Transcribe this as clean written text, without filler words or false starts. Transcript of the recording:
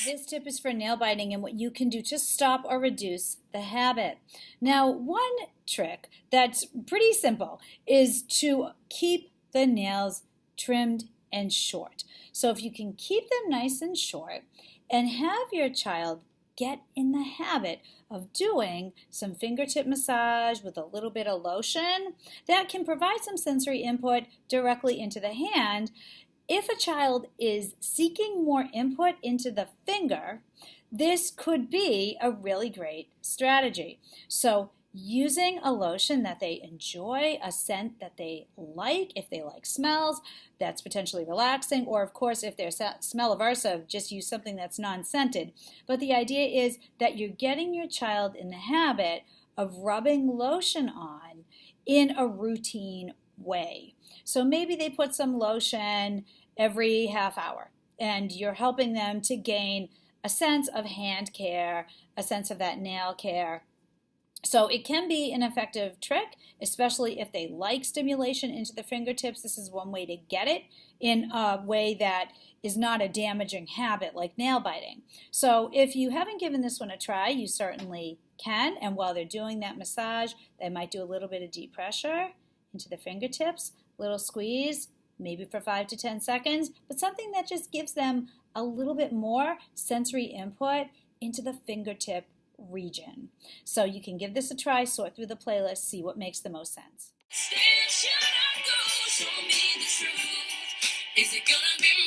This tip is for nail biting and what you can do to stop or reduce the habit. Now, one trick that's pretty simple is to keep the nails trimmed and short. So if you can keep them nice and short and have your child get in the habit of doing some fingertip massage with a little bit of lotion, that can provide some sensory input directly into the hand. If a child is seeking more input into the finger, this could be a really great strategy. So using a lotion that they enjoy, a scent that they like, if they like smells, that's potentially relaxing, or of course if they're smell aversive, just use something that's non-scented. But the idea is that you're getting your child in the habit of rubbing lotion on in a routine way. So maybe they put some lotion every half hour and you're helping them to gain a sense of hand care, a sense of that nail care. So it can be an effective trick, especially if they like stimulation into the fingertips. This is one way to get it in a way that is not a damaging habit like nail biting. So if you haven't given this one a try, you certainly can. And while they're doing that massage, they might do a little bit of deep pressure into the fingertips, little squeeze, maybe for 5 to 10 seconds, but something that just gives them a little bit more sensory input into the fingertip region. So you can give this a try, sort through the playlist, see what makes the most sense. Is it gonna be